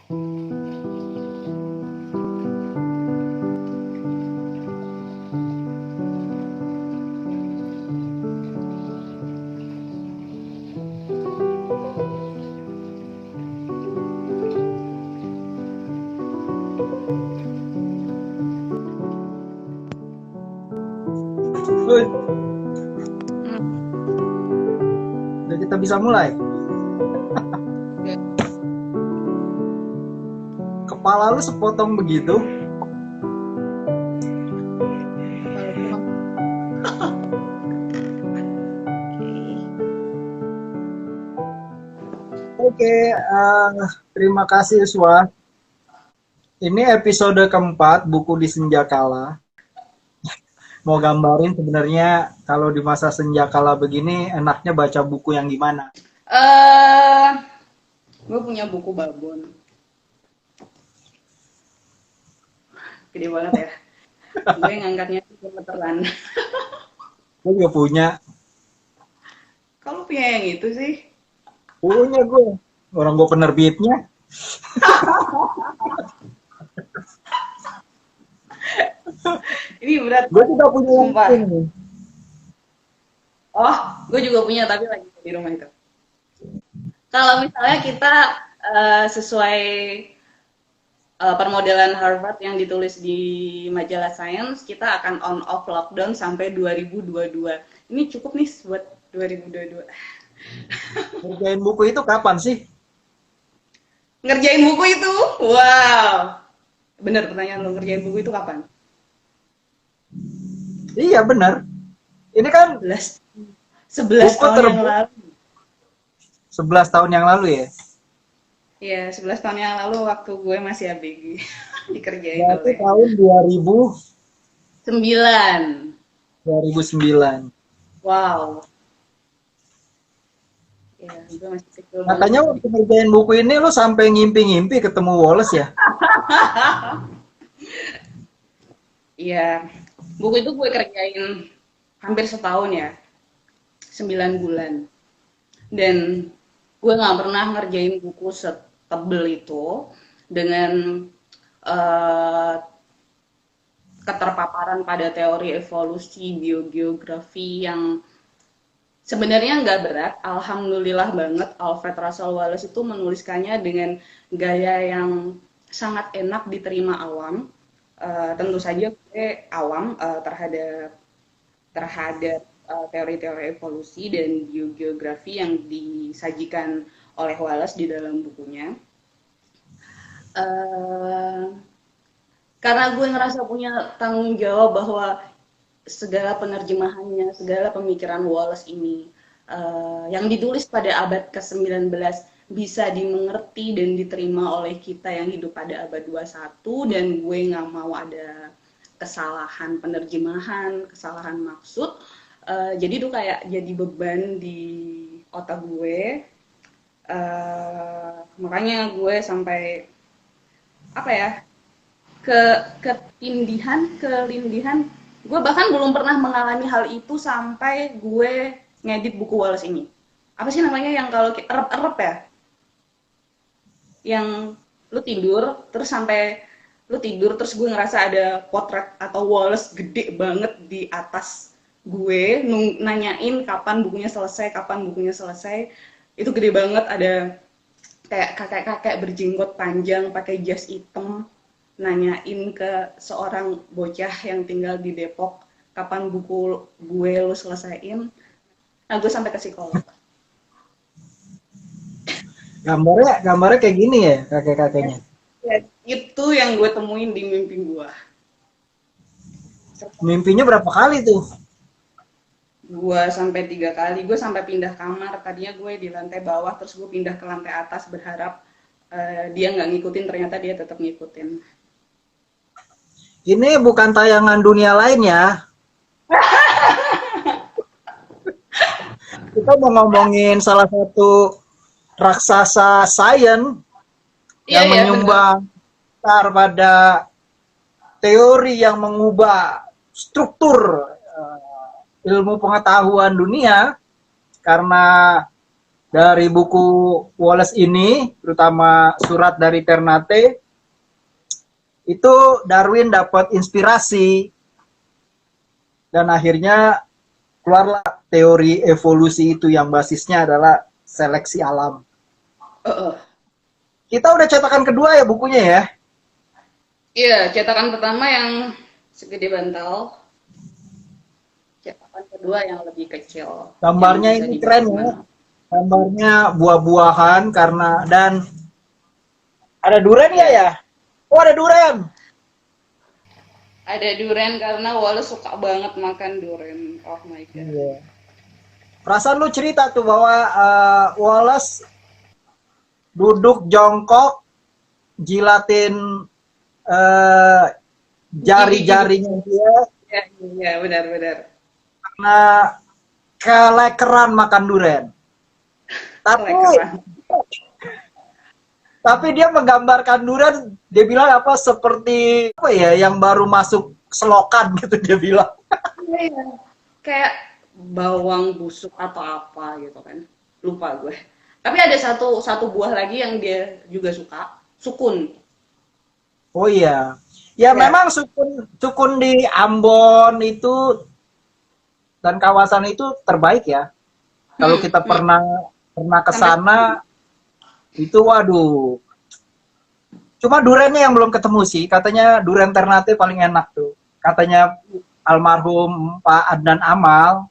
Uy, udah kita bisa mulai. Kepala lu sepotong begitu. Oke, terima kasih Uswa. Ini episode keempat buku di Senjakala. Mau gambarin sebenarnya kalau di masa senjakala begini enaknya baca buku yang gimana? eh gue punya buku babon, gede banget ya. Gue ngangkatnya gemeteran. Gue juga punya. Kalau punya yang itu sih, Punya gue. Orang gue penerbitnya. ini berat. Gue juga punya yang Sumpah. ini. Oh, gue juga punya tapi lagi di rumah itu. Kalau misalnya kita sesuai permodelan Harvard yang ditulis di majalah Science, kita akan on off lockdown sampai 2022. Ini cukup nih buat 2022. Ngerjain buku itu kapan sih? Ngerjain buku itu? Wow. Bener pertanyaan lo, ngerjain buku itu kapan? Iya benar. Ini kan 11 buku tahun yang lalu. 11 tahun yang lalu ya. Iya, 11 tahun yang lalu waktu gue masih ABG. Dikerjain Berarti oleh tahun 9. 2009. Wow. Ya, gue masih kecil Katanya banget. waktu ngerjain buku ini lo sampai ngimpi-ngimpi ketemu Wallace ya? Iya, buku itu gue kerjain hampir setahun ya, 9 bulan. Dan gue nggak pernah ngerjain buku setebel itu dengan eh, keterpaparan pada teori evolusi, biogeografi yang sebenarnya nggak berat. Alhamdulillah banget Alfred Russel Wallace itu menuliskannya dengan gaya yang sangat enak diterima awam. Tentu saja gue awam terhadap teori-teori evolusi dan biogeografi yang disajikan oleh Wallace di dalam bukunya. Karena gue ngerasa punya tanggung jawab bahwa segala penerjemahannya, segala pemikiran Wallace ini yang ditulis pada abad ke-19 bisa dimengerti dan diterima oleh kita yang hidup pada abad 21, dan gue nggak mau ada kesalahan penerjemahan, kesalahan maksud. Jadi itu kayak jadi beban di otak gue. Makanya gue sampai apa ya, kelindihan. Gue bahkan belum pernah mengalami hal itu sampai gue ngedit buku Wallace ini. Apa sih namanya yang kalau erep-erep ya? Yang lu tidur terus gue ngerasa ada potret atau Wallace gede banget di atas gue nanyain kapan bukunya selesai. Itu gede banget, ada kayak kakek-kakek berjenggot panjang pakai jas hitam nanyain ke seorang bocah yang tinggal di Depok kapan buku gue lu selesaiin. Nah, gue sampai ke psikolog. Gambarnya kayak gini ya kakek-kakeknya. Ya, itu yang gue temuin di mimpi gue. Mimpinya berapa kali tuh? Gue sampai 3 kali, gue sampai pindah kamar. Tadinya gue di lantai bawah, terus gue pindah ke lantai atas berharap dia nggak ngikutin, ternyata dia tetap ngikutin. Ini bukan tayangan dunia lain ya. Kita mau ngomongin salah satu raksasa sains yang menyumbang besar pada teori yang mengubah struktur ilmu pengetahuan dunia, karena Dari buku Wallace ini, terutama surat dari Ternate, itu Darwin dapat inspirasi dan akhirnya keluarlah teori evolusi itu yang basisnya adalah seleksi alam. Kita udah cetakan kedua ya bukunya ya. Iya, cetakan pertama yang segede bantal, cetakan kedua yang lebih kecil, yang Gambarnya bisa ini dibawa keren ya. kemana. Gambarnya buah-buahan karena dan ada durian ya Iya, ya. Oh ada durian. ada durian karena Wallace suka banget makan durian. Oh my god. Iya. Perasaan lu cerita tuh bahwa Wallace duduk jongkok, jilatin eh, Gigi-gigi. jari-jarinya dia Iya, iya, benar-benar. karena kelekeran makan durian. Tapi Kelekeran. tapi dia menggambarkan durian, dia bilang apa seperti apa ya yang baru masuk selokan gitu dia bilang. Iya. Kayak bawang busuk atau apa gitu kan. Lupa gue. Tapi ada satu buah lagi yang dia juga suka, sukun. Oh iya. Ya Ya. memang sukun sukun di Ambon itu dan kawasan itu terbaik ya. Kalau kita Hmm. pernah ke Sampai sana itu waduh. Cuma duriannya yang belum ketemu sih. Katanya durian Ternate paling enak tuh. Katanya almarhum Pak Adnan Amal.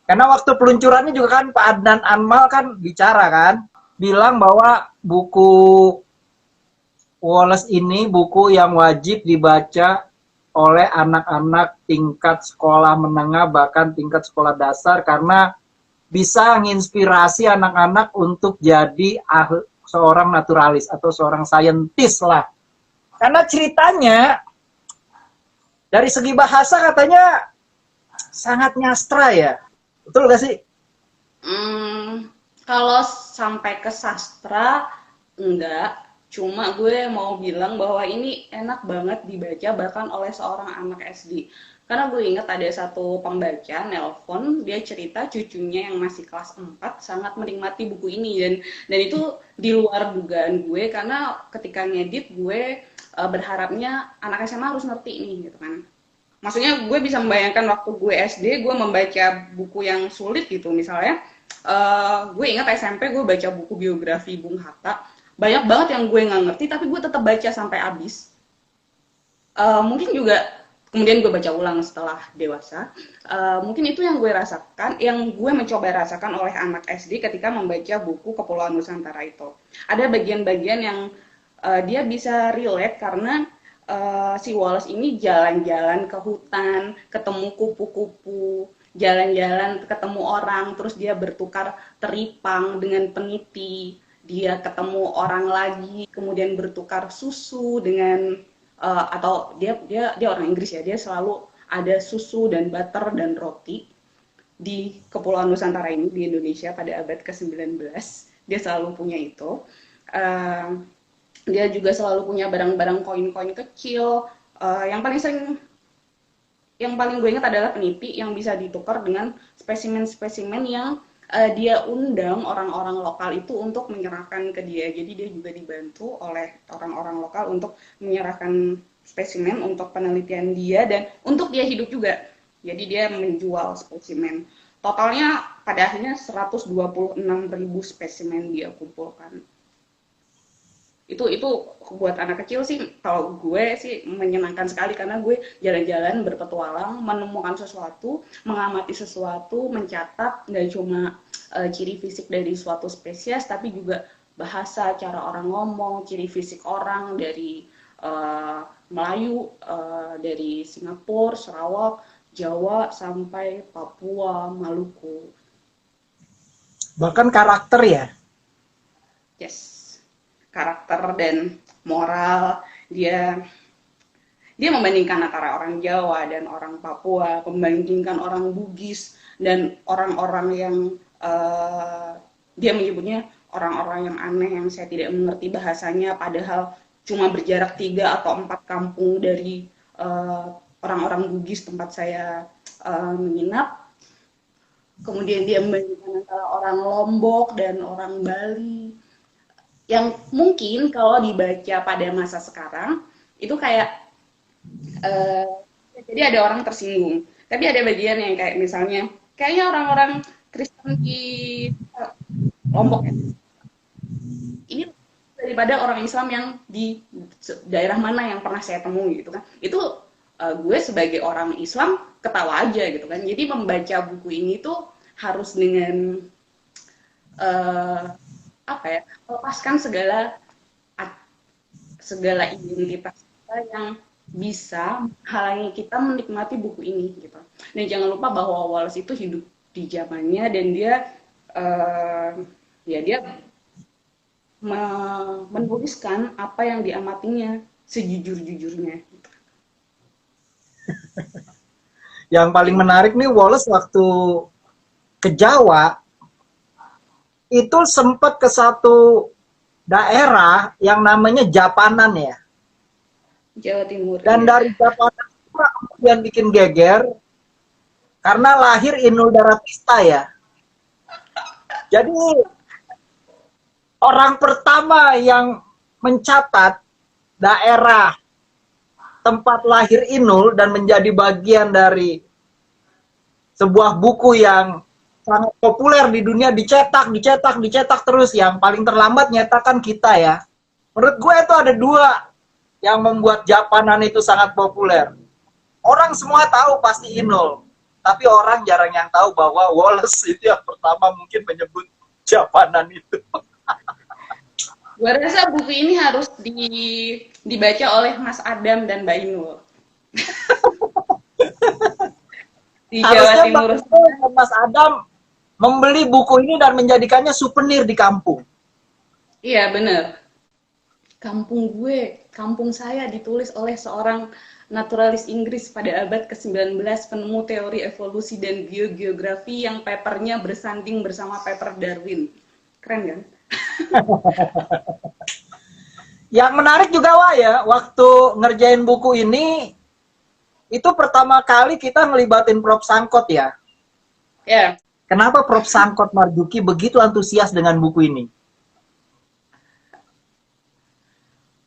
Karena waktu peluncurannya juga kan Pak Adnan Amal kan bicara kan, bilang bahwa buku Wallace ini buku yang wajib dibaca oleh anak-anak tingkat sekolah menengah bahkan tingkat sekolah dasar karena bisa menginspirasi anak-anak untuk jadi seorang naturalis atau seorang saintis lah. Karena ceritanya dari segi bahasa katanya sangat nyastra ya. Betul gak sih? kalau sampai ke sastra enggak, cuma gue mau bilang bahwa ini enak banget dibaca bahkan oleh seorang anak SD. Karena gue ingat ada satu pembaca nelpon, dia cerita cucunya yang masih kelas 4 sangat menikmati buku ini dan itu di luar dugaan gue karena ketika ngedit gue berharapnya anak SMA harus ngerti nih gitu kan. Maksudnya gue bisa membayangkan waktu gue SD gue membaca buku yang sulit gitu misalnya gue ingat SMP gue baca buku biografi Bung Hatta banyak banget yang gue nggak ngerti tapi gue tetap baca sampai habis. Mungkin juga kemudian gue baca ulang setelah dewasa. Mungkin itu yang gue rasakan, yang gue mencoba rasakan oleh anak SD ketika membaca buku Kepulauan Nusantara itu. Ada bagian-bagian yang dia bisa relate karena si Wallace ini jalan-jalan ke hutan, ketemu kupu-kupu, jalan-jalan ketemu orang, terus dia bertukar teripang dengan peniti, dia ketemu orang lagi, kemudian bertukar susu dengan atau dia orang Inggris ya, dia selalu ada susu dan butter dan roti di Kepulauan Nusantara ini di Indonesia pada abad ke-19. Dia selalu punya itu. Uh, dia juga selalu punya barang-barang koin-koin kecil. Yang paling sering yang paling gue ingat adalah peniti yang bisa ditukar dengan spesimen-spesimen yang dia undang orang-orang lokal itu untuk menyerahkan ke dia. Jadi dia juga dibantu oleh orang-orang lokal untuk menyerahkan spesimen untuk penelitian dia dan untuk dia hidup juga. Jadi dia menjual spesimen. Totalnya pada akhirnya 126.000 spesimen dia kumpulkan. Itu buat anak kecil sih kalau gue sih menyenangkan sekali karena gue jalan-jalan berpetualang menemukan sesuatu mengamati sesuatu mencatat nggak cuma ciri fisik dari suatu spesies tapi juga bahasa cara orang ngomong ciri fisik orang dari Melayu dari Singapura Sarawak Jawa sampai Papua Maluku. Bahkan karakter ya. Yes, karakter dan moral dia dia membandingkan antara orang Jawa dan orang Papua, membandingkan orang Bugis dan orang-orang yang dia menyebutnya orang-orang yang aneh yang saya tidak mengerti bahasanya, padahal cuma berjarak 3 atau 4 kampung dari orang-orang Bugis tempat saya menginap. kemudian dia membandingkan antara orang Lombok dan orang Bali, yang mungkin kalau dibaca pada masa sekarang itu kayak eh, jadi ada orang tersinggung, tapi ada bagian yang kayak misalnya kayaknya orang-orang Kristen di Lombok ya, ini daripada orang Islam yang di daerah mana yang pernah saya temui gitu kan. Itu gue sebagai orang Islam ketawa aja gitu kan. Jadi membaca buku ini tuh harus dengan apa ya, melepaskan segala identitas kita yang bisa menghalangi kita menikmati buku ini gitu. Dan jangan lupa bahwa Wallace itu hidup di zamannya dan dia ya dia menuliskan apa yang diamatinya sejujur-jujurnya. Yang paling menarik nih, Wallace waktu ke Jawa itu sempat ke satu daerah yang namanya Japanan ya. Jawa Timur. Dan Ya. dari Japanan itu kemudian bikin geger karena lahir Inul Daratista ya. Jadi orang pertama yang mencatat daerah tempat lahir Inul dan menjadi bagian dari sebuah buku yang sangat populer di dunia, dicetak terus, yang paling terlambat nyetakan kita ya. Menurut gue itu ada dua yang membuat Japanan itu sangat populer. Orang semua tahu pasti Inul, tapi orang jarang yang tahu bahwa Wallace itu yang pertama mungkin menyebut Japanan itu. Gue rasa buku ini harus dibaca oleh Mas Adam dan Mbak Inul. Di Jawa Timur. Mas Adam membeli buku ini dan menjadikannya souvenir di kampung. Iya, bener. Kampung saya ditulis oleh seorang naturalis Inggris pada abad ke-19, penemu teori evolusi dan biogeografi yang papernya bersanding bersama paper Darwin. Keren kan? Yang menarik juga Wah ya, waktu ngerjain buku ini, itu pertama kali kita ngelibatin Prof. Sangkot ya. Ya. Kenapa Prof. Sangkot Marzuki begitu antusias dengan buku ini?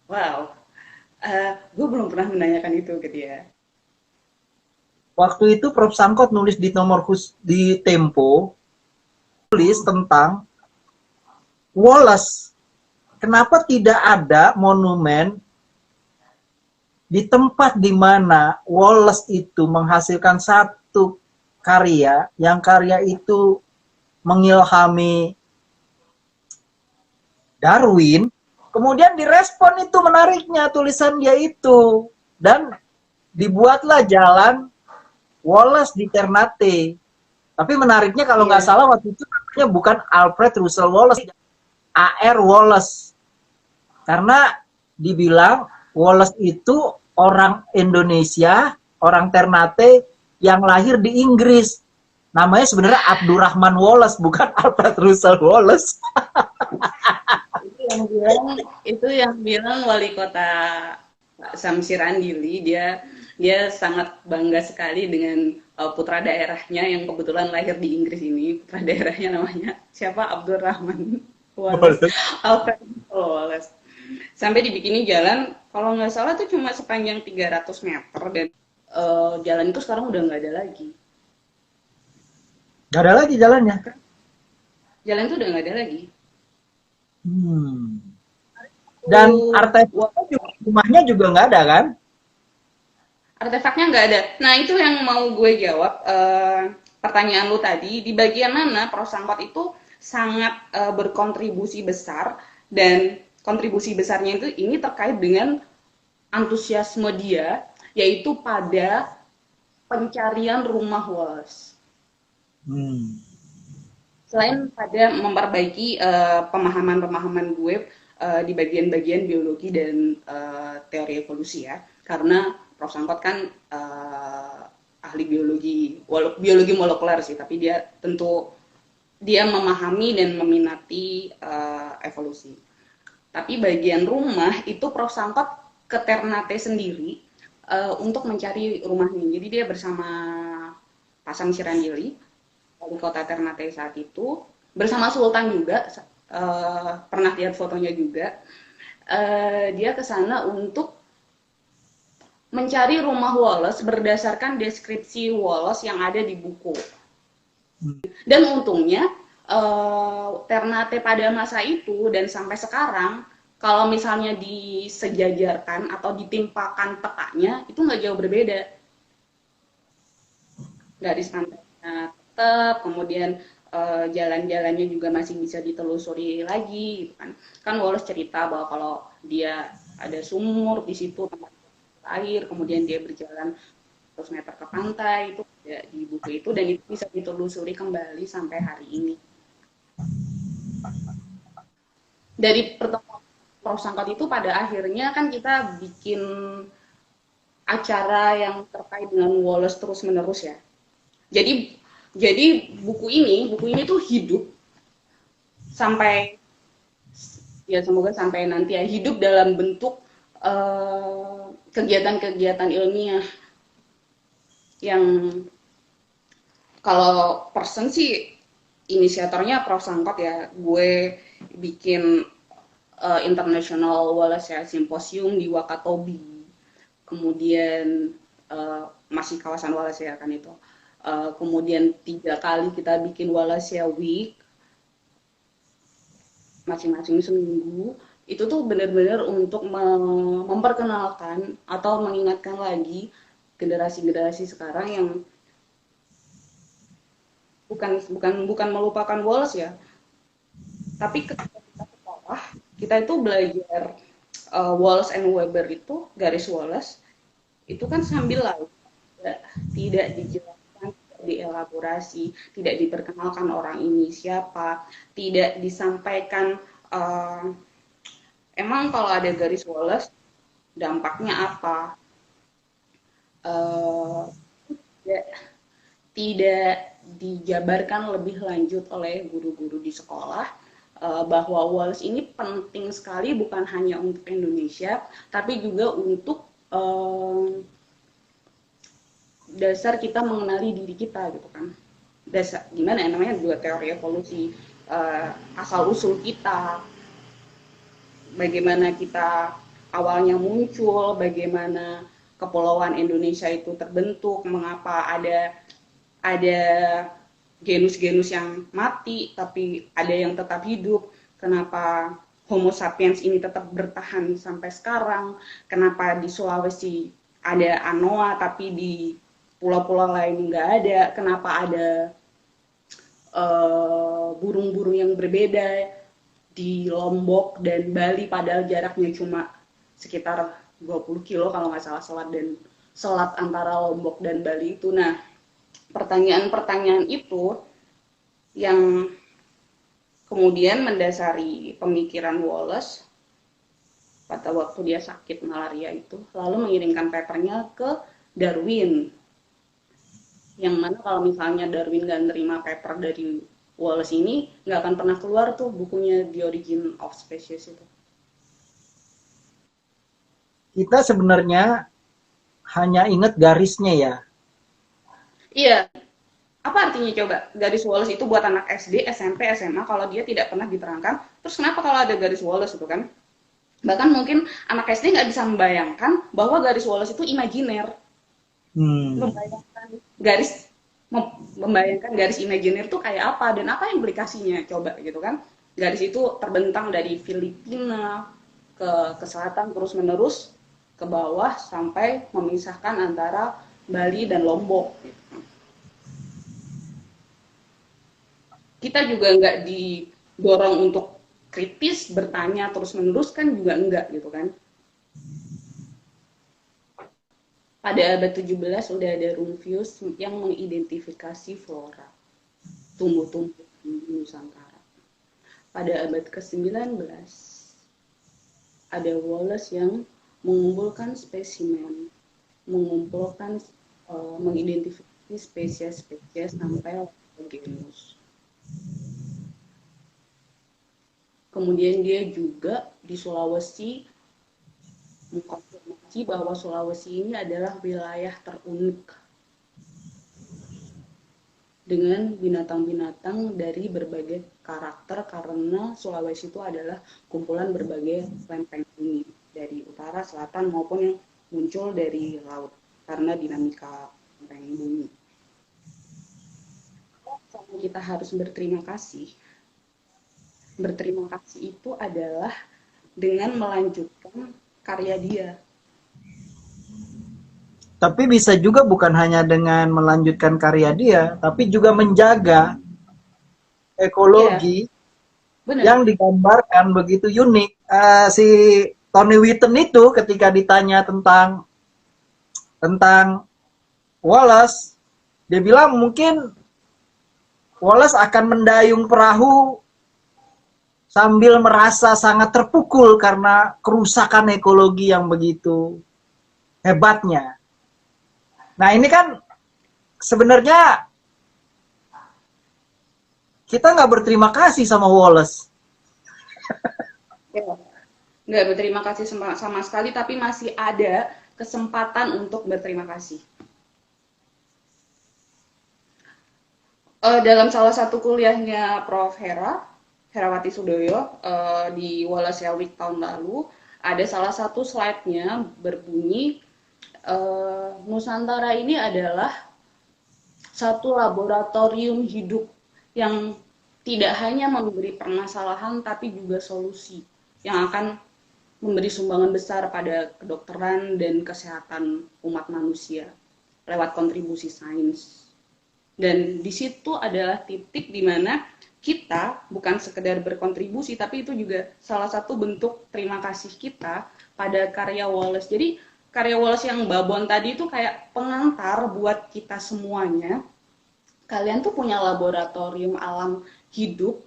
Wow, gue belum pernah menanyakan itu ke dia. Waktu itu Prof. Sangkot nulis di di Tempo, tulis tentang Wallace. Kenapa tidak ada monumen di tempat di mana Wallace itu menghasilkan satu karya, yang karya itu mengilhami Darwin, kemudian direspon itu menariknya tulisan dia itu, dan dibuatlah jalan Wallace di Ternate. Tapi menariknya kalau nggak salah waktu itu namanya bukan Alfred Russel Wallace, A.R. Wallace. Karena dibilang Wallace itu orang Indonesia, orang Ternate yang lahir di Inggris. Namanya sebenarnya Abdurrahman Wallace, bukan Alfred Russel Wallace. Itu yang bilang wali kota Samsir Andili, dia sangat bangga sekali dengan putra daerahnya yang kebetulan lahir di Inggris ini. Putra daerahnya namanya siapa? Abdurrahman Wallace. Alfred Wallace. Sampai dibikini jalan, kalau nggak salah tuh cuma sepanjang 300 meter dan jalan itu sekarang udah nggak ada lagi. Nggak ada lagi jalannya? Jalan itu udah nggak ada lagi. Dan artefaknya rumahnya juga nggak ada kan? Artefaknya nggak ada. Nah itu yang mau gue jawab pertanyaan lu tadi. Di bagian mana Prof. Sangkot itu sangat berkontribusi besar, dan kontribusi besarnya itu ini terkait dengan antusiasme dia, yaitu pada pencarian rumah Wallace. Selain pada memperbaiki pemahaman-pemahaman gue di bagian-bagian biologi dan teori evolusi ya, karena Prof. Sangkot kan ahli biologi molekuler sih, tapi dia tentu dia memahami dan meminati evolusi. Tapi bagian rumah itu Prof. Sangkot ke Ternate sendiri untuk mencari rumahnya. Jadi dia bersama Pak Samsir Andili wali kota Ternate saat itu, bersama Sultan juga, pernah lihat fotonya juga. Dia ke sana untuk mencari rumah Wallace berdasarkan deskripsi Wallace yang ada di buku. Dan untungnya Ternate pada masa itu dan sampai sekarang, kalau misalnya disejajarkan atau ditimpakan petanya, itu nggak jauh berbeda. Garis pantainya tetap, kemudian jalan-jalannya juga masih bisa ditelusuri lagi, gitu kan. Kan Wallace cerita bahwa kalau dia ada sumur di situ tempat air, kemudian dia berjalan 100 meter ke pantai, itu ada di buku itu, dan itu bisa ditelusuri kembali sampai hari ini. Dari pertemuan Prof. Sangkot itu pada akhirnya kan kita bikin acara yang terkait dengan Wallace terus-menerus ya. Jadi buku ini tuh hidup sampai, ya semoga sampai nanti ya, hidup dalam bentuk kegiatan-kegiatan ilmiah yang kalau person sih inisiatornya Prof. Sangkot ya. Gue bikin International Wallace Symposium di Wakatobi, kemudian masih kawasan Wallace kan itu. Kemudian 3 kali kita bikin Wallace Week, masing-masing seminggu. Itu tuh benar-benar untuk memperkenalkan atau mengingatkan lagi generasi-generasi sekarang yang bukan melupakan Wallace ya, tapi ketika kita sekolah, kita itu belajar Wallace and Weber itu, garis Wallace itu kan sambil lalu tidak dijelaskan, tidak dielaborasi, tidak diperkenalkan orang ini siapa, tidak disampaikan emang kalau ada garis Wallace dampaknya apa, tidak dijabarkan lebih lanjut oleh guru-guru di sekolah bahwa Wallace ini penting sekali bukan hanya untuk Indonesia, tapi juga untuk dasar kita mengenali diri kita gitu kan. Dasar gimana ya namanya juga teori evolusi, asal usul kita, bagaimana kita awalnya muncul, bagaimana kepulauan Indonesia itu terbentuk, mengapa ada genus-genus yang mati tapi ada yang tetap hidup, kenapa Homo sapiens ini tetap bertahan sampai sekarang, kenapa di Sulawesi ada anoa tapi di pulau-pulau lain nggak ada, kenapa ada burung-burung yang berbeda di Lombok dan Bali padahal jaraknya cuma sekitar 20 kilo kalau nggak salah, selat antara Lombok dan Bali itu. Nah, pertanyaan-pertanyaan itu yang kemudian mendasari pemikiran Wallace pada waktu dia sakit malaria itu, lalu mengirimkan papernya ke Darwin. Yang mana kalau misalnya Darwin nggak nerima paper dari Wallace ini, nggak akan pernah keluar tuh bukunya The Origin of Species itu. Kita sebenarnya hanya ingat garisnya ya. Iya. Apa artinya coba? Garis Wallace itu buat anak SD, SMP, SMA kalau dia tidak pernah diterangkan. Terus kenapa kalau ada garis Wallace itu kan? Bahkan mungkin anak SD nggak bisa membayangkan bahwa garis Wallace itu imajiner. Membayangkan garis imajiner itu kayak apa dan apa implikasinya coba gitu kan? Garis itu terbentang dari Filipina ke selatan terus menerus ke bawah sampai memisahkan antara Bali dan Lombok. Gitu. Kita juga nggak didorong untuk kritis bertanya terus menerus kan juga enggak gitu kan. Pada abad 17 udah ada Rumphius yang mengidentifikasi flora, tumbuh-tumbuh di Nusantara. Pada abad ke-19 ada Wallace yang mengumpulkan spesimen, mengidentifikasi spesies-spesies sampai genus. Kemudian dia juga di Sulawesi mengkonfirmasi bahwa Sulawesi ini adalah wilayah terunik. dengan binatang-binatang dari berbagai karakter karena Sulawesi itu adalah kumpulan berbagai lempeng bumi dari utara, selatan maupun yang muncul dari laut karena dinamika lempeng bumi. Kita harus berterima kasih. Berterima kasih itu adalah dengan melanjutkan karya dia. Tapi bisa juga bukan hanya dengan melanjutkan karya dia, tapi juga menjaga Iya, ekologi benar. yang digambarkan begitu unik. Si Tony Whitten itu ketika ditanya tentang Wallace, dia bilang mungkin Wallace akan mendayung perahu sambil merasa sangat terpukul karena kerusakan ekologi yang begitu hebatnya. Nah ini kan sebenarnya kita nggak berterima kasih sama Wallace. Ya. Nggak berterima kasih sama sekali, tapi masih ada kesempatan untuk berterima kasih. Dalam salah satu kuliahnya Prof. Herawati Sudoyo di Wallacea Week tahun lalu, ada salah satu slide-nya berbunyi Nusantara ini adalah satu laboratorium hidup yang tidak hanya memberi permasalahan tapi juga solusi yang akan memberi sumbangan besar pada kedokteran dan kesehatan umat manusia lewat kontribusi sains. Dan di situ adalah titik di mana kita bukan sekedar berkontribusi, tapi itu juga salah satu bentuk terima kasih kita pada karya Wallace. Jadi karya Wallace yang babon tadi itu kayak pengantar buat kita semuanya. Kalian tuh punya laboratorium alam hidup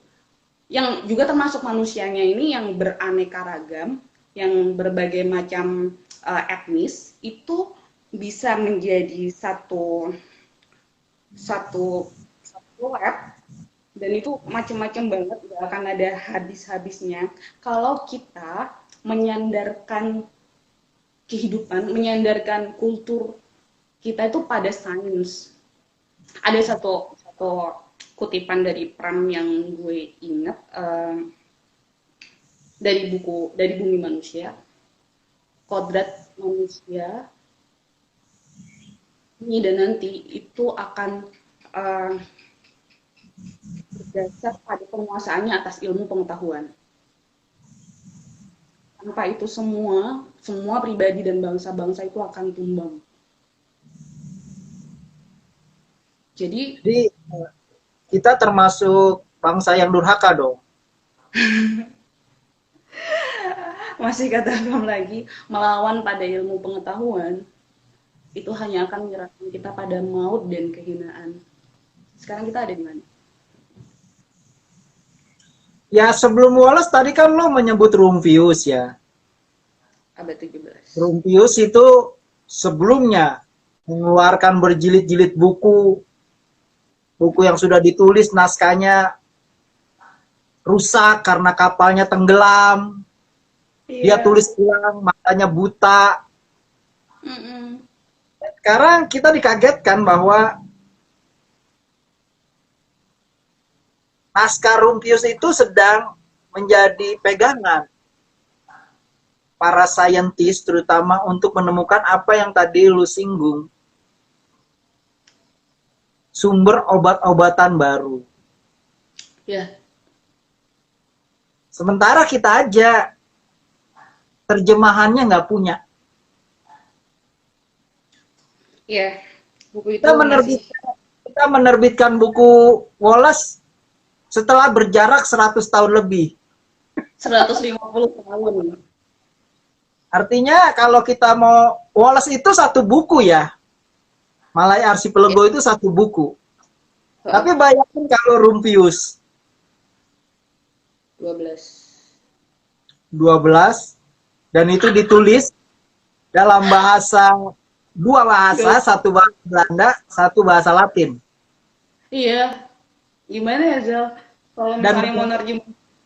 yang juga termasuk manusianya ini yang beraneka ragam, yang berbagai macam etnis, itu bisa menjadi satu satu satu lab dan itu macam-macam banget, gak akan ada habis-habisnya kalau kita menyandarkan kehidupan, menyandarkan kultur kita itu pada sains. Ada satu kutipan dari Pram yang gue ingat dari buku dari Bumi Manusia, kodrat manusia ini dan nanti itu akan uh, berdasar pada penguasaannya atas ilmu pengetahuan. Tanpa itu semua pribadi dan bangsa-bangsa itu akan tumbang. Jadi Jadi kita termasuk bangsa yang durhaka dong. masih kata Bang lagi, melawan pada ilmu pengetahuan itu hanya akan menyerahkan kita pada maut dan kehinaan. Sekarang kita ada di mana? Ya sebelum Wallace tadi kan lo menyebut Rumphius ya. Abad 17. Rumphius itu sebelumnya mengeluarkan berjilid-jilid buku yang sudah ditulis naskahnya rusak karena kapalnya tenggelam. Dia Iya. tulis ulang, matanya buta. Mm-mm. Sekarang kita dikagetkan bahwa naskah Rumphius itu sedang menjadi pegangan para saintis, terutama untuk menemukan apa yang tadi lu singgung, sumber obat-obatan baru. Ya, Sementara kita aja terjemahannya nggak punya. ya. Buku itu Kita masih menerbitkan, kita menerbitkan buku Wallace setelah berjarak 100 tahun lebih. 150 tahun. Artinya kalau kita mau, Wallace itu satu buku ya. Malaya Ya, Archipelago itu satu buku. heeh, Tapi bayangin kalau Rumphius 12. 12 dan itu ditulis dalam dua bahasa, satu bahasa Belanda, satu bahasa Latin. Iya, gimana ya Zal? Kalau Dan misalnya mau nerjem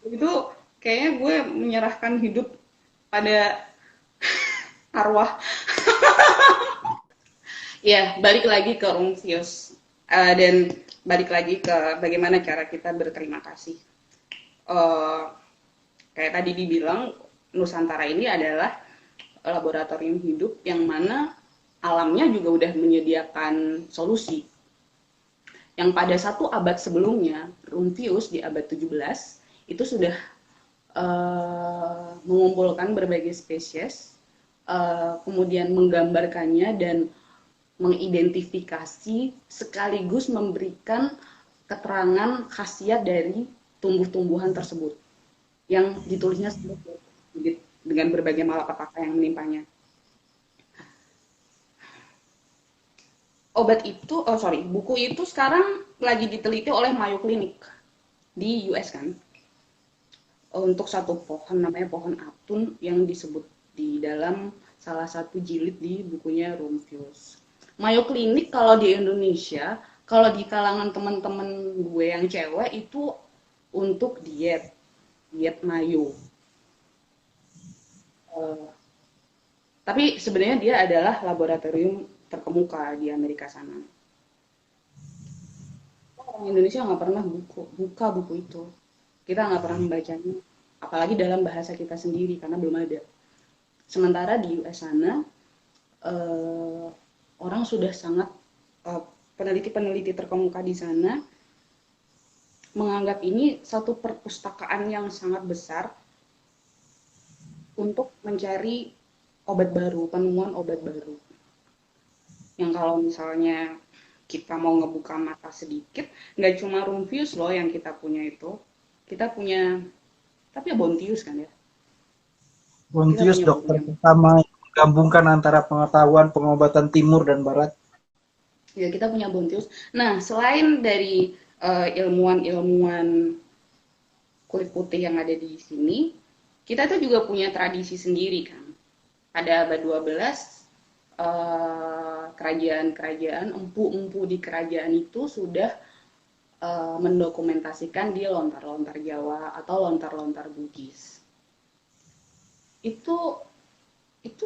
itu, kayaknya gue menyerahkan hidup pada arwah. Ya, balik lagi ke Rumphius. Dan balik lagi ke bagaimana cara kita berterima kasih. Eh, Kayak tadi dibilang, Nusantara ini adalah laboratorium hidup yang mana alamnya juga udah menyediakan solusi. Yang pada satu abad sebelumnya, Rumphius di abad 17 itu sudah mengumpulkan berbagai spesies, kemudian menggambarkannya dan mengidentifikasi sekaligus memberikan keterangan khasiat dari tumbuh-tumbuhan tersebut yang ditulisnya dengan berbagai malapetaka yang menimpanya. Buku itu sekarang lagi diteliti oleh Mayo Clinic di US kan, untuk satu pohon namanya pohon atun yang disebut di dalam salah satu jilid di bukunya Rumphius. Mayo Clinic kalau di Indonesia, kalau di kalangan teman-teman gue yang cewek itu untuk diet Mayo. Tapi sebenarnya dia adalah laboratorium terkemuka di Amerika sana. Orang Indonesia nggak pernah buka buku itu. Kita nggak pernah membacanya, apalagi dalam bahasa kita sendiri karena belum ada. Sementara di US sana, orang sudah sangat peneliti-peneliti terkemuka di sana menganggap ini satu perpustakaan yang sangat besar untuk mencari obat baru, penemuan obat baru. Yang kalau misalnya kita mau ngebuka mata sedikit, nggak cuma Rumphius loh yang kita punya itu. Kita punya, tapi ya Bontius kan ya. Bontius dokter pertama yang menggabungkan antara pengetahuan pengobatan timur dan barat. Ya, kita punya Bontius. Nah, selain dari ilmuwan-ilmuwan kulit putih yang ada di sini, kita tuh juga punya tradisi sendiri kan. Pada abad 12, kerajaan-kerajaan, empu-empu di kerajaan itu sudah mendokumentasikan di lontar-lontar Jawa atau lontar-lontar Bugis. Itu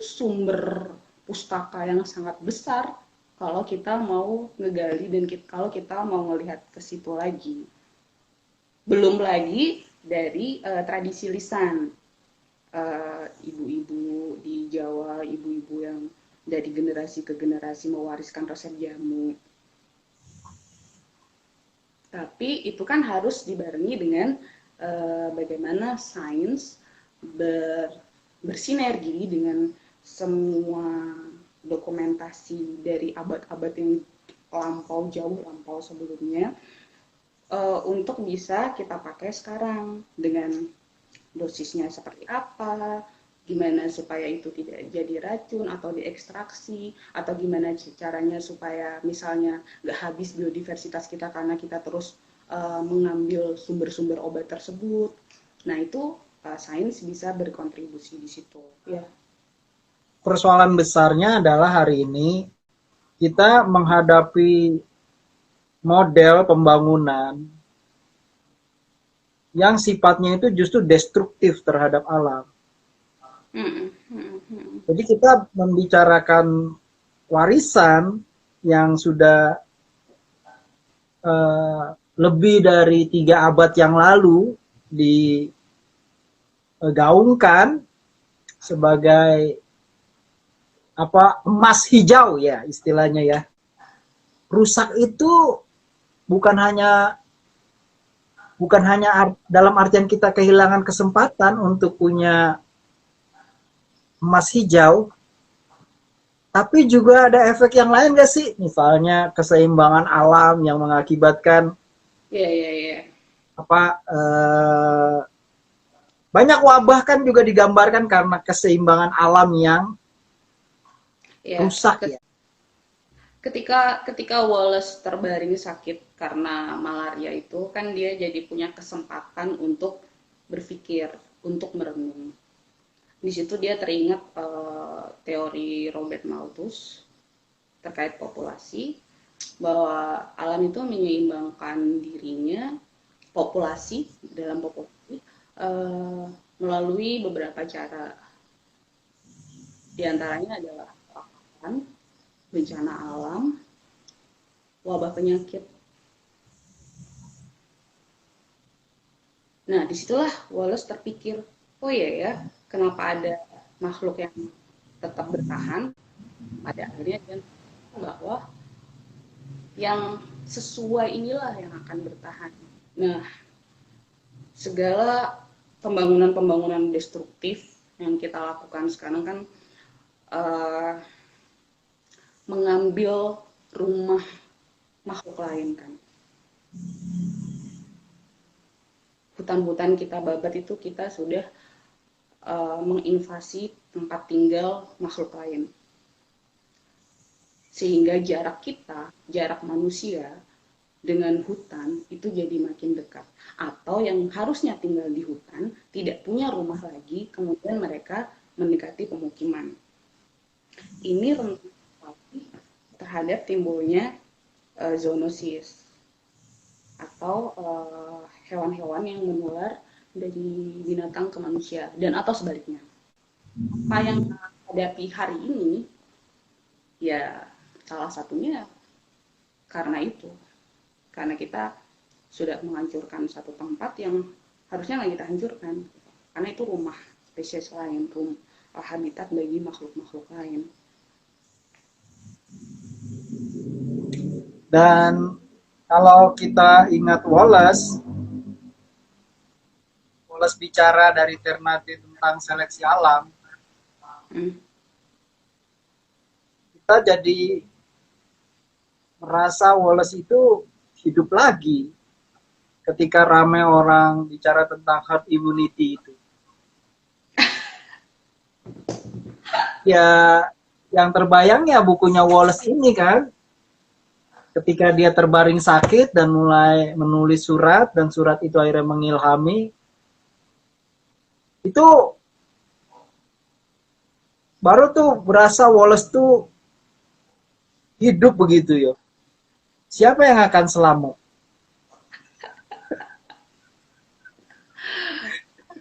sumber pustaka yang sangat besar kalau kita mau ngegali dan kalau kita mau ngelihat ke situ lagi. Belum lagi dari tradisi lisan. Ibu-ibu di Jawa, ibu-ibu yang dari generasi ke generasi mewariskan resep jamu. Tapi itu kan harus dibarengi dengan bagaimana sains bersinergi dengan semua dokumentasi dari abad-abad yang jauh lampau sebelumnya untuk bisa kita pakai sekarang dengan dosisnya seperti apa, gimana supaya itu tidak jadi racun atau diekstraksi, atau gimana caranya supaya misalnya nggak habis biodiversitas kita karena kita terus mengambil sumber-sumber obat tersebut. Nah itu sains bisa berkontribusi di situ. Ya. Persoalan besarnya adalah hari ini kita menghadapi model pembangunan yang sifatnya itu justru destruktif terhadap alam. Jadi kita membicarakan warisan yang sudah lebih dari 3 abad yang lalu digaungkan sebagai emas hijau ya istilahnya ya. Rusak itu bukan hanya dalam artian kita kehilangan kesempatan untuk punya emas hijau, tapi juga ada efek yang lain gak sih? Misalnya keseimbangan alam yang mengakibatkan banyak wabah kan juga digambarkan karena keseimbangan alam yang rusak ya. Ketika Wallace terbaring sakit karena malaria itu kan dia jadi punya kesempatan untuk berpikir, untuk merenung. Di situ dia teringat teori Robert Malthus terkait populasi, bahwa alam itu menyeimbangkan dirinya, populasi melalui beberapa cara. Di antaranya adalah bencana alam, wabah penyakit, Nah, disitulah Wallace terpikir, oh iya ya, kenapa ada makhluk yang tetap bertahan, pada akhirnya dia tahu bahwa yang sesuai inilah yang akan bertahan. Nah, segala pembangunan-pembangunan destruktif yang kita lakukan sekarang kan eh, mengambil rumah makhluk lain kan. Hutan-hutan kita babat itu kita sudah menginvasi tempat tinggal makhluk lain. Sehingga jarak manusia dengan hutan itu jadi makin dekat. Atau yang harusnya tinggal di hutan, tidak punya rumah lagi, kemudian mereka mendekati pemukiman. Ini rentan terhadap timbulnya zoonosis atau hewan-hewan yang menular dari binatang ke manusia dan atau sebaliknya. Apa yang kita hadapi hari ini ya salah satunya karena itu. Karena kita sudah menghancurkan satu tempat yang harusnya nggak kita hancurkan. Karena itu rumah spesies lain, habitat bagi makhluk-makhluk lain. Dan kalau kita ingat Wallace bicara dari Ternate tentang seleksi alam, kita jadi merasa Wallace itu hidup lagi ketika ramai orang bicara tentang herd immunity itu. Ya, yang terbayang ya bukunya Wallace ini kan, ketika dia terbaring sakit dan mulai menulis surat, dan surat itu akhirnya mengilhami, itu baru tuh berasa Wallace tuh hidup begitu ya. Siapa yang akan selamat?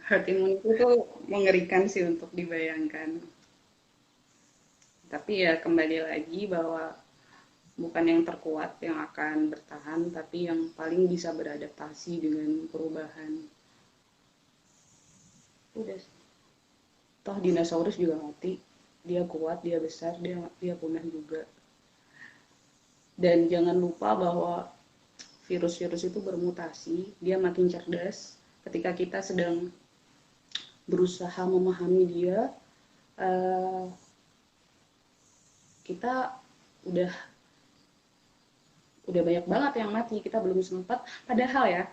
Herd immunity itu mengerikan sih untuk dibayangkan. Tapi ya kembali lagi bahwa bukan yang terkuat yang akan bertahan, tapi yang paling bisa beradaptasi dengan perubahan. Udah. Toh dinosaurus juga mati. Dia kuat, dia besar, dia punah juga. Dan jangan lupa bahwa virus-virus itu bermutasi, dia makin cerdas. Ketika kita sedang berusaha memahami dia, kita udah banyak banget yang mati, kita belum sempat. Padahal ya,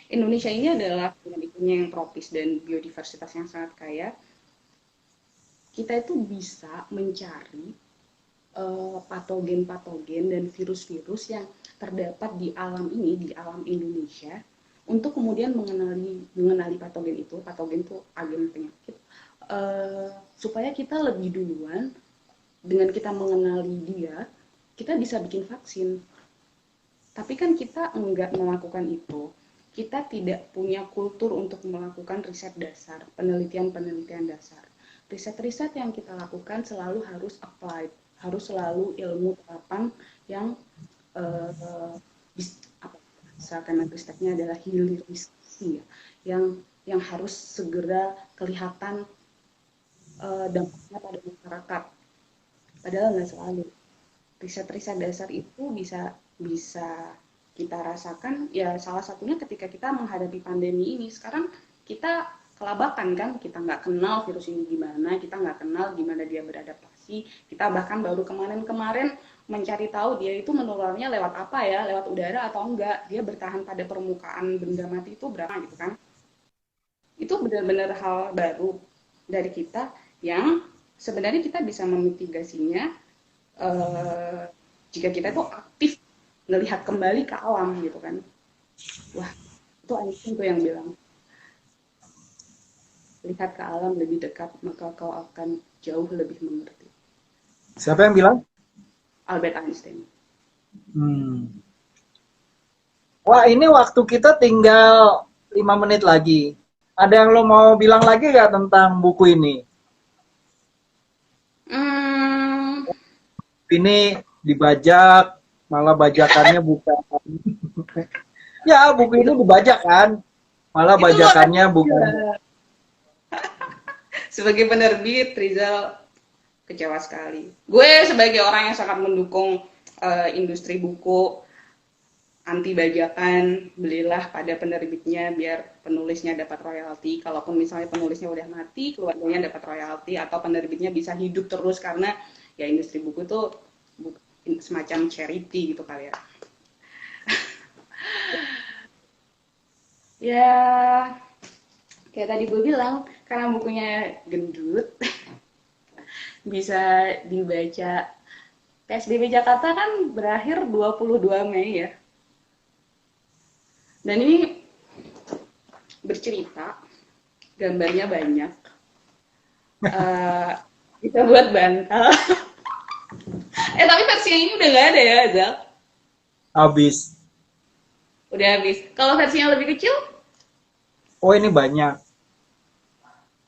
Indonesia ini adalah dengan iklimnya yang tropis dan biodiversitas yang sangat kaya. Kita itu bisa mencari patogen-patogen dan virus-virus yang terdapat di alam ini, di alam Indonesia, untuk kemudian mengenali patogen itu. Patogen itu agen penyakit, supaya kita lebih duluan dengan kita mengenali dia, kita bisa bikin vaksin. Tapi kan kita enggak melakukan itu. Kita tidak punya kultur untuk melakukan riset dasar, penelitian-penelitian dasar. Riset-riset yang kita lakukan selalu harus applied, harus selalu ilmu terapan yang misalkan risetnya adalah hilirisasi ya, yang harus segera kelihatan dampaknya pada masyarakat. Padahal nggak selalu. Riset-riset dasar itu bisa kita rasakan ya, salah satunya ketika kita menghadapi pandemi ini. Sekarang kita kelabakan kan, kita nggak kenal virus ini gimana, kita nggak kenal gimana dia beradaptasi, kita bahkan baru kemarin mencari tahu dia itu menularnya lewat apa ya, lewat udara atau enggak, dia bertahan pada permukaan benda mati itu berapa gitu kan. Itu benar-benar hal baru dari kita yang sebenarnya kita bisa memitigasinya jika kita tuh aktif melihat kembali ke alam gitu kan. Wah, itu Einstein tuh yang bilang, lihat ke alam lebih dekat, maka kau akan jauh lebih mengerti. Siapa yang bilang? Albert Einstein. Wah, ini waktu kita tinggal 5 menit lagi. Ada yang lo mau bilang lagi gak tentang buku ini? Ini dibajak, malah bajakannya bukan Ya, buku ini dibajak kan. Malah Itu luar bajakannya bukan. biasa. Sebagai penerbit, Rizal kecewa sekali. Gue sebagai orang yang sangat mendukung industri buku, anti bajakan, belilah pada penerbitnya biar penulisnya dapat royalti. Kalaupun misalnya penulisnya udah mati, keluarganya dapat royalti atau penerbitnya bisa hidup terus karena ya industri buku itu semacam charity gitu kali ya. Ya, kayak tadi gue bilang, karena bukunya gendut, bisa dibaca. PSBB Jakarta kan berakhir 22 Mei ya. Dan ini bercerita, gambarnya banyak, bisa buat bantal. Tapi versi yang ini udah nggak ada ya, Zal? Habis. Udah habis. Kalau versi yang lebih kecil, Oh, ini banyak.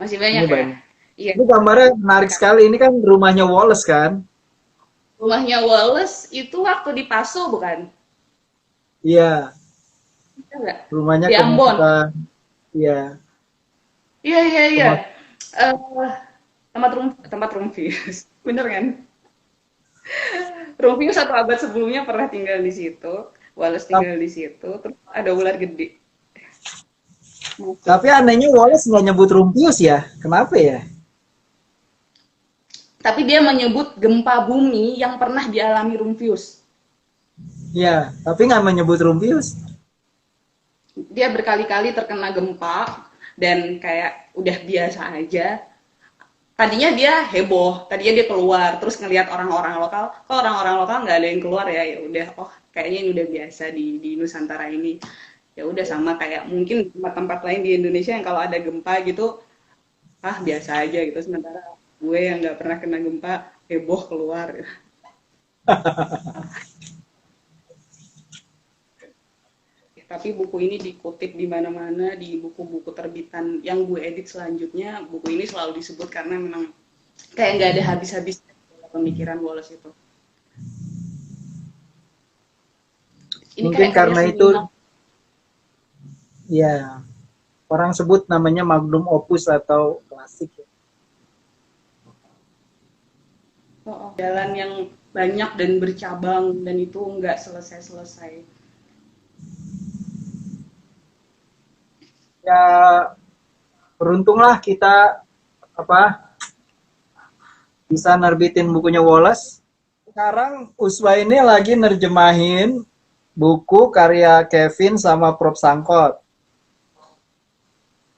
masih Ini banyak ya? banyak. Iya. Ini gambarnya menarik sekali. Ini kan rumahnya Wallace kan? Rumahnya Wallace itu waktu di Paso bukan? Iya. Bisa nggak? Rumahnya Di Ambon. kebuka. Iya. Iya, iya, iya. Rumah. Eh, tempat Rumfius. Bener kan? Rumfius satu abad sebelumnya pernah tinggal di situ. Wallace tinggal di situ. Terus ada ular gede. Tapi anehnya Wallace nggak nyebut Rumpius ya. Kenapa ya? Tapi dia menyebut gempa bumi yang pernah dialami Rumfius. Iya, tapi nggak menyebut Rumpius. Dia berkali-kali terkena gempa dan kayak udah biasa aja. Tadinya dia heboh, tadinya dia keluar, terus ngelihat orang-orang lokal, kok orang-orang lokal nggak ada yang keluar ya, ya udah, oh kayaknya ini udah biasa di Nusantara ini. Ya udah sama kayak mungkin tempat-tempat lain di Indonesia yang kalau ada gempa gitu, biasa aja gitu. Sementara gue yang nggak pernah kena gempa, heboh keluar. Tapi buku ini dikutip di mana-mana, di buku-buku terbitan yang gue edit selanjutnya, buku ini selalu disebut karena memang kayak nggak ada habis-habis pemikiran Wallace itu. Ini Mungkin karena itu, seminal. ya, orang sebut namanya magnum opus atau klasik. Jalan yang banyak dan bercabang dan itu nggak selesai-selesai. Ya, beruntunglah kita bisa nerbitin bukunya Wallace. Sekarang Uswa ini lagi nerjemahin buku karya Kevin sama Prof Sangkot.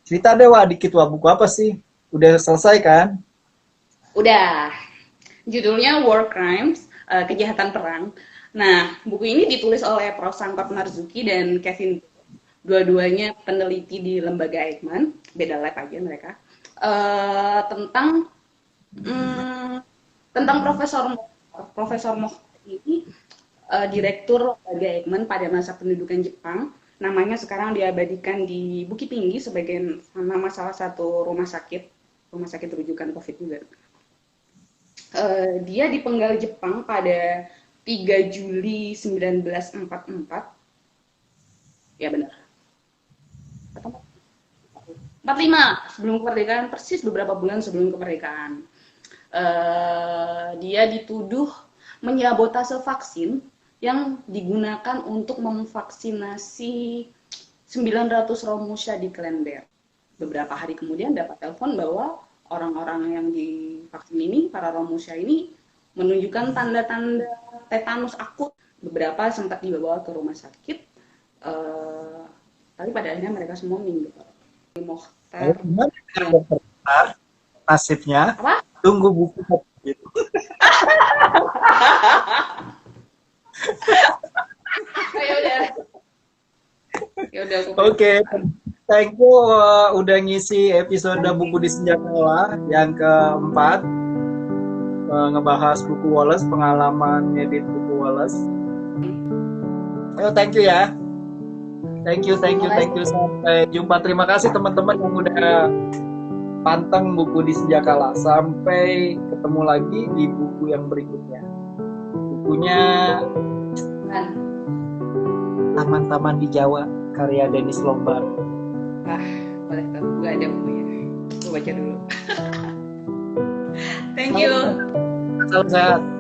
Cerita deh Wak dikit Wak, buku apa sih? Udah selesai kan? Udah. Judulnya War Crimes, kejahatan perang. Nah, buku ini ditulis oleh Prof Sangkot Marzuki dan Kevin. Dua-duanya peneliti di lembaga Eijkman, beda lab aja mereka. Tentang Profesor Mokhtar ini direktur lembaga Eijkman pada masa pendudukan Jepang. Namanya sekarang diabadikan di Bukit Tinggi sebagai nama salah satu rumah sakit rujukan COVID juga. Dia dipenggal Jepang pada 3 Juli 1944. Ya benar. 45 sebelum kemerdekaan, persis beberapa bulan sebelum kemerdekaan. Dia dituduh menyabotase vaksin yang digunakan untuk memvaksinasi 900 Romusha di Klender. Beberapa hari kemudian dapat telepon bahwa orang-orang yang divaksin ini, para Romusha ini, menunjukkan tanda-tanda tetanus akut. Beberapa sempat dibawa ke rumah sakit, tapi pada akhirnya mereka semua meninggal. Mokhtar. Nasibnya. Apa? Tunggu buku gitu. Ya udah. Oke. Thank you udah ngisi episode buku di Senja Kala yang keempat. Ngebahas buku Wallace, pengalaman ngedit buku Wallace. Thank you ya. Thank you. Sampai jumpa. Terima kasih teman-teman yang udah panteng buku di Senja Kala. Sampai ketemu lagi di buku yang berikutnya. Bukunya Taman-Taman di Jawa karya Dennis Lombard. Ah, boleh tuh. Gue ada bukunya. Gue baca dulu. Thank you. Salam sehat.